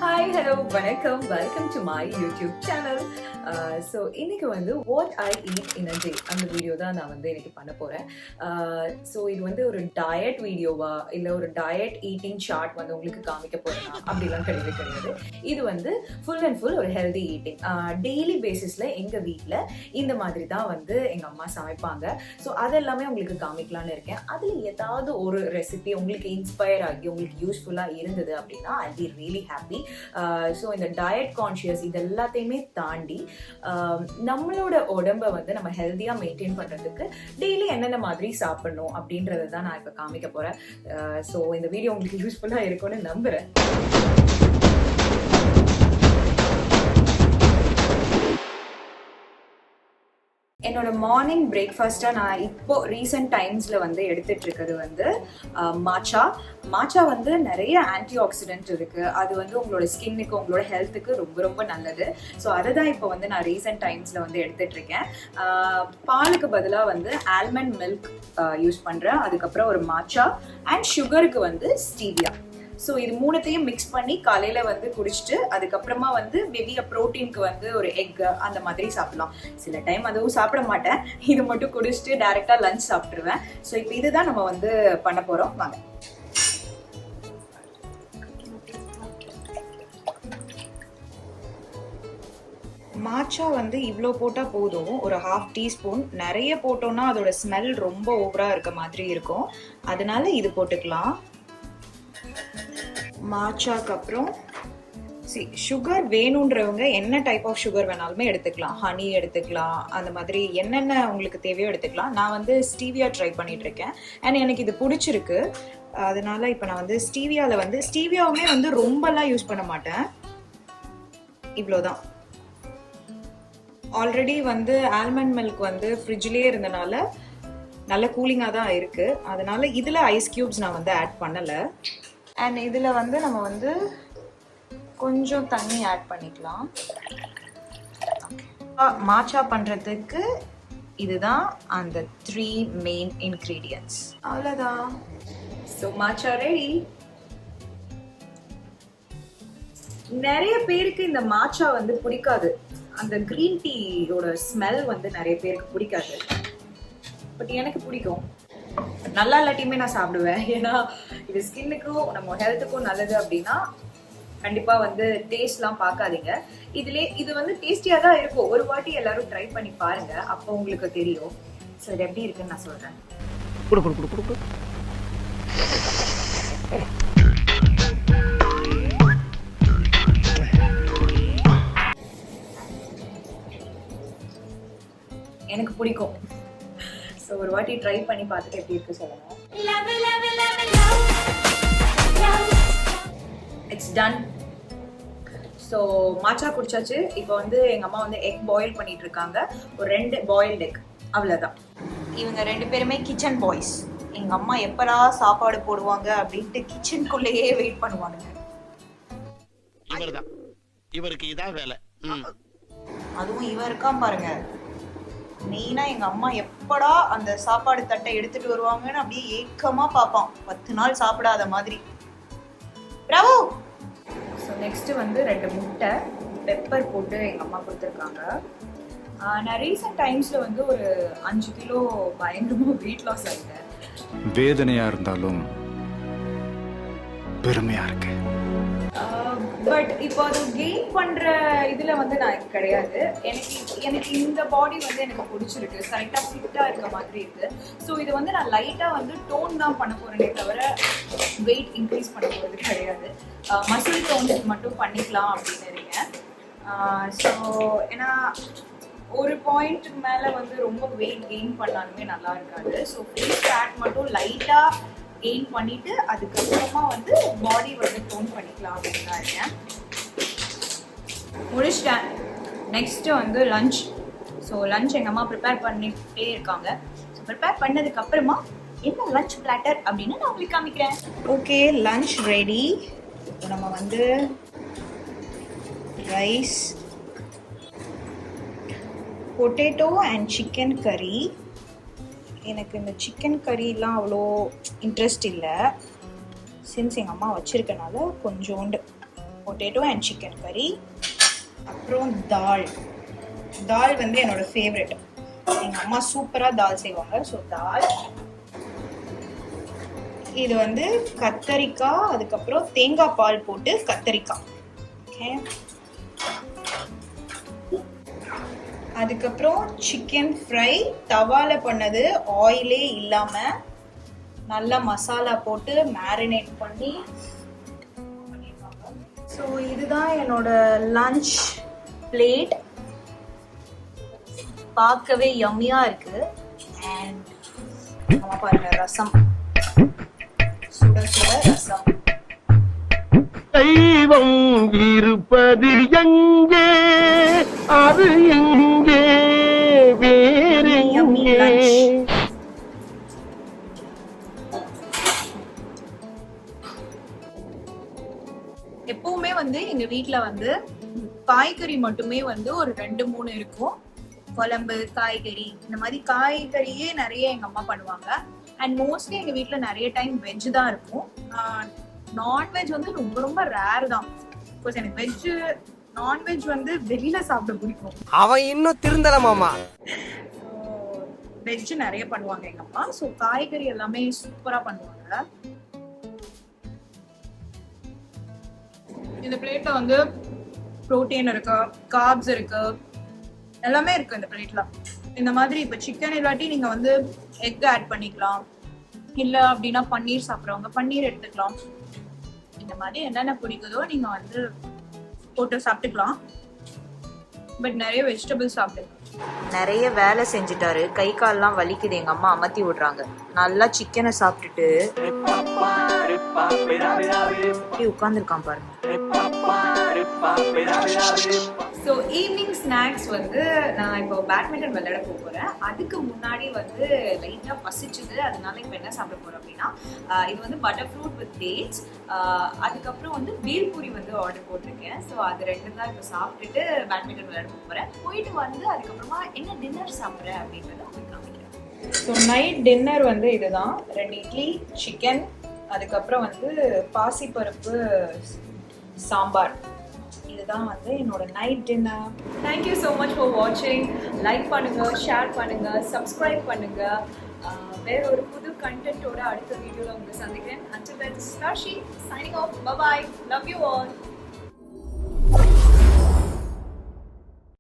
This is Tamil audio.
Hi, hello, வணக்கம், welcome to my YouTube channel. So இன்னைக்கு வந்து what I eat in a day அந்த வீடியோ தான் நான் வந்து இன்னைக்கு பண்ண போறேன். ஸோ இது வந்து ஒரு டயட் வீடியோவா இல்லை ஒரு டயட் ஈட்டிங் சார்ட் வந்து உங்களுக்கு காமிக்க போறேன்னா அப்படிலாம் கிடையாது. இது வந்து ஃபுல் அண்ட் ஃபுல் ஒரு ஹெல்தி ஈட்டிங். டெய்லி பேசிஸ்ல எங்க வீட்டில் இந்த மாதிரி தான் வந்து எங்க அம்மா சமைப்பாங்க. ஸோ அதெல்லாமே உங்களுக்கு காமிக்கலான்னு இருக்கேன். அதுல ஏதாவது ஒரு ரெசிபி உங்களுக்கு இன்ஸ்பயர் ஆகி உங்களுக்கு யூஸ்ஃபுல்லா இருந்தது அப்படின்னா I be really happy. So இந்த டயட் கான்ஷியஸ் இது எல்லாத்தையுமே தாண்டி நம்மளோட உடம்பை வந்து நம்ம ஹெல்த்தியாக மெயின்டைன் பண்ணுறதுக்கு டெய்லி என்னென்ன மாதிரி சாப்பிடணும் அப்படின்றத தான் நான் இப்போ காமிக்க போகிறேன். ஸோ இந்த வீடியோ உங்களுக்கு யூஸ்ஃபுல்லாக இருக்கும்னு நம்புகிறேன். என்னோட மார்னிங் பிரேக்ஃபாஸ்ட்டாக நான் இப்போ ரீசெண்ட் டைம்ஸில் வந்து எடுத்துகிட்டு இருக்கிறது வந்து மாச்சா வந்து நிறைய ஆன்டி ஆக்சிடென்ட் இருக்குது. அது வந்து உங்களோட ஸ்கின்னுக்கு உங்களோட ஹெல்த்துக்கு ரொம்ப ரொம்ப நல்லது. ஸோ அதை தான் இப்போ வந்து நான் ரீசெண்ட் டைம்ஸில் வந்து எடுத்துகிட்ருக்கேன். பாலுக்கு பதிலாக வந்து ஆல்மண்ட் மில்க் யூஸ் பண்ணுறேன். அதுக்கப்புறம் ஒரு மாச்சா அண்ட் சுகருக்கு வந்து ஸ்டீவியா. ஸோ இது மூணுத்தையும் மிக்ஸ் பண்ணி காலையில் வந்து குடிச்சிட்டு அதுக்கப்புறமா வந்து மேபி ப்ரோட்டீனுக்கு வந்து ஒரு எக் அந்த மாதிரி சாப்பிடலாம். சில டைம் அதுவும் சாப்பிட மாட்டேன். இது மட்டும் குடிச்சிட்டு டைரெக்டாக லஞ்ச் சாப்பிட்ருவேன். ஸோ இப்போ இதுதான் நம்ம வந்து பண்ண போகிறோம். வாங்க. மாச்சா வந்து இவ்வளோ போட்டால் போதும், ஒரு 1/2 டீஸ்பூன். நிறைய போட்டோம்னா அதோட ஸ்மெல் ரொம்ப ஓவராக இருக்க மாதிரி இருக்கும். அதனால இது போட்டுக்கலாம். மாச்சாக்கு அப்புறம் சுகர் வேணுன்றவங்க என்ன டைப் ஆஃப் சுகர் வேணாலுமே எடுத்துக்கலாம். ஹனி எடுத்துக்கலாம், அந்த மாதிரி என்னென்ன உங்களுக்கு தேவையோ எடுத்துக்கலாம். நான் வந்து ஸ்டீவியா ட்ரை பண்ணிட்டு இருக்கேன் அண்ட் எனக்கு இது பிடிச்சிருக்கு. அதனால இப்போ நான் வந்து ஸ்டீவியாவுமே வந்து ரொம்பலாம் யூஸ் பண்ண மாட்டேன். இவ்வளோதான். ஆல்ரெடி வந்து ஆல்மண்ட் மில்க் வந்து ஃப்ரிட்ஜ்லேயே இருந்தனால நல்ல கூலிங்காக தான் இருக்குது. அதனால இதில் ஐஸ் க்யூப்ஸ் நான் வந்து ஆட் பண்ணலை. அண்ட் இதில் வந்து நம்ம வந்து கொஞ்சம் தண்ணி ஆட் பண்ணிக்கலாம். மாச்சா பண்ணுறதுக்கு இதுதான் அந்த 3 மெயின் இன்க்ரீடியன்ட்ஸ். அவ்வளோதான். So மாச்சா ready. நிறைய பேருக்கு இந்த மாச்சா வந்து பிடிக்காது. அந்த க்ரீன் டீயோட ஸ்மெல் வந்து நிறைய பேருக்கு பிடிக்காது. பட் எனக்கு பிடிக்கும். நல்லா இல்லாட்டியுமே நான் சாப்பிடுவேன். ஏன்னா இது ஸ்கின்னுக்கும் நம்ம ஹெல்த்துக்கும் நல்லது அப்படின்னா கண்டிப்பாக வந்து டேஸ்ட்லாம் பார்க்காதீங்க. இது வந்து டேஸ்டியாக தான் இருக்கும். ஒரு வாட்டி எல்லாரும் ட்ரை பண்ணி பாருங்க, அப்போ உங்களுக்கு தெரியும். ஸோ இது எப்படி இருக்குன்னு நான் சொல்கிறேன். எனக்கு பிடிக்கும். ஸோ ஒரு வாட்டி ட்ரை பண்ணி பார்த்துட்டு எப்படி இருக்கு சொல்லுங்க. It's done. ஸோ மாச்சா குடிச்சாச்சு. இப்போ வந்து எங்கள் அம்மா வந்து எக் பாயில் பண்ணிட்டு இருக்காங்க. ஒரு 2 பாயில்டு எக், அவ்வளோதான். இவங்க 2 பேருமே கிச்சன் பாய்ஸ். எங்கள் அம்மா எப்படா சாப்பாடு போடுவாங்க அப்படின்ட்டு கிச்சனுக்குள்ளேயே வெயிட் பண்ணுவானுங்க. இவருக்கு இதான் வேலை. அதுவும் இவன் இருக்கான் பாருங்க. மெயினாக எங்கள் அம்மா எப்படா அந்த சாப்பாடு தட்டை எடுத்துட்டு வருவாங்கன்னு அப்படியே ஏக்கமாக பார்ப்பான். 10 நாள் சாப்பிடாத மாதிரி. பிரபு. ஸோ நெக்ஸ்ட்டு வந்து 2 முட்டை பெப்பர் போட்டு எங்கள் அம்மா கொடுத்துருக்காங்க. நான் ரீசெண்ட் டைம்ஸில் வந்து ஒரு 5 கிலோ பயங்கரமாக வெயிட் லாஸ் ஆகிட்டேன். வேதனையாக இருந்தாலும் பெருமையாக இருக்கு. பட் இப்போ அது கெயின் பண்ணுற இதில் வந்து நான் கிடையாது. எனக்கு இந்த பாடி வந்து எனக்கு பிடிச்சிருக்கு. கரெக்டாக ஃபிட்டாக இருக்க மாதிரி இருக்குது. ஸோ இது வந்து நான் லைட்டாக வந்து டோன் தான் பண்ண போகிறேனே தவிர வெயிட் இன்க்ரீஸ் பண்ண போகிறது கிடையாது. மசில் டோன் மட்டும் பண்ணிக்கலாம் அப்படின்னு இருக்கேன். ஸோ ஏன்னா ஒரு பாயிண்ட்டுக்கு மேலே வந்து ரொம்ப வெயிட் கெயின் பண்ணாலுமே நல்லா இருக்காது. ஸோ ஃபேஸ் ஃபேட் மட்டும் லைட்டாக கெயின் பண்ணிட்டு அதுக்கப்புறமா வந்து பாடி வந்து டோன் பண்ணிக்கலாம் அப்படின்னு தான் இருக்கேன். முடிச்சிட்டேன். நெக்ஸ்ட்டு வந்து லஞ்ச். ஸோ லஞ்ச் எங்கள் அம்மா ப்ரிப்பேர் பண்ணிகிட்டே இருக்காங்க. ஸோ ப்ரிப்பேர் பண்ணதுக்கப்புறமா என்ன லஞ்ச் பிளாட்டர் அப்படின்னு நான் உங்களுக்கு காமிக்கிறேன். Okay, lunch ready. இப்போ நம்ம வந்து ரைஸ், பொட்டேட்டோ அண்ட் சிக்கன் கறி. எனக்கு இந்த சிக்கன் கறிலாம் அவ்வளோ இன்ட்ரெஸ்ட் இல்லை. சின்ஸ் எங்கள் அம்மா வச்சுருக்கனால கொஞ்சோண்டு பொட்டேட்டோ அண்ட் சிக்கன் கறி. அப்புறம் தால். தால் வந்து என்னோட ஃபேவரெட். எங்கள் அம்மா சூப்பராக தால் செய்வாங்க. ஸோ தால். இது வந்து கத்தரிக்காய், அதுக்கப்புறம் தேங்காய் பால் போட்டு கத்தரிக்காய். ஓகே. அதுக்கப்புறம் சிக்கன் ஃப்ரை தவால பண்ணது, ஆயிலே இல்லாமல் நல்லா மசாலா போட்டு மேரினேட் பண்ணி பண்ணியிருக்காங்க. ஸோ இதுதான் என்னோட லன்ச் பிளேட். பார்க்கவே யம்மியாக இருக்கு. அண்ட் நம்ம பாருங்க ரசம், சுட சுட ரசம். தெய்வம் இருப்பது எங்கே, அது எங்கே, வேறு எங்கே? எப்பவுமே வந்து எங்க வீட்ல வந்து காய்கறி மட்டுமே வந்து ஒரு 2-3 இருக்கும். குழம்பு, காய்கறி, இந்த மாதிரி காய்கறியே நிறைய எங்க அம்மா பண்ணுவாங்க. அண்ட் மோஸ்ட்லி எங்க வீட்ல நிறைய டைம் வெஜ் தான் இருக்கும். நான்வெஜ் வந்து ரொம்ப ரொம்ப ரேர் தான். பிகாஸ் எனக்கு வெஜ், நான்வெஜ் வந்து வெளியில சாப்பிட பிடிக்கும். அவன் இன்னும் திருந்தல மாமா. வெஜ் நிறைய பண்ணுவாங்க எங்க அம்மா. ஸோ காய்கறி எல்லாமே சூப்பரா பண்ணுவாங்க. இந்த பிளேட்ல வந்து புரோட்டீன் இருக்கு, கார்ப்ஸ் இருக்கு, எல்லாமே இருக்கு இந்த பிளேட்ல. இந்த மாதிரி இப்போ சிக்கன் இல்லாட்டி நீங்க வந்து எக் ஆட் பண்ணிக்கலாம். இல்லை அப்படின்னா பன்னீர் சாப்பிட்றவங்க பன்னீர் எடுத்துக்கலாம். இந்த மாதிரி என்னென்ன பிடிக்குதோ நீங்க வந்து போட்டு சாப்பிட்டுக்கலாம். பட் நிறைய வெஜிடபிள்ஸ் சாப்பிடுங்க. நிறைய வேலை செஞ்சுட்டாரு, கை கால்லாம் வலிக்குது, எங்க அம்மா அமர்த்தி விடுறாங்க. நல்லா சிக்கனை சாப்பிட்டுட்டு உட்கார்ந்துருக்கான் பாருங்க. ஸோ ஈவினிங் ஸ்நாக்ஸ் வந்து நான் இப்போ பேட்மிண்டன் விளையாட போகிறேன். அதுக்கு முன்னாடி வந்து லைட்டாக பசிச்சுது. அதனால இப்போ என்ன சாப்பிட போகிறோம் அப்படின்னா, இது வந்து பட்டர் ஃப்ரூட் வித் டேட்ஸ், அதுக்கப்புறம் வந்து பீல்பூரி வந்து ஆர்டர் போட்டிருக்கேன். ஸோ அது 2 தான் இப்போ சாப்பிட்டுட்டு பேட்மிண்டன் விளையாட போகிறேன். போயிட்டு வந்து அதுக்கப்புறமா என்ன டின்னர் சாப்பிட்றேன் அப்படின்றத உங்களுக்கு காமிக்கிறேன். ஸோ நைட் டின்னர் வந்து இதுதான். 2 இட்லி, சிக்கன், அதுக்கப்புறம் வந்து பாசிப்பருப்பு சாம்பார். இதுதான் வந்து என்னோட night dinner. Thank you so much for வாட்சிங். லைக் பண்ணுங்க, ஷேர் பண்ணுங்க, சப்ஸ்கிரைப் பண்ணுங்க. வேற ஒரு புது கண்டென்ட்டோட அடுத்த வீடியோவில் உங்களை சந்திக்கிறேன். Until then, this is Kashi signing off. Bye bye. Love you all.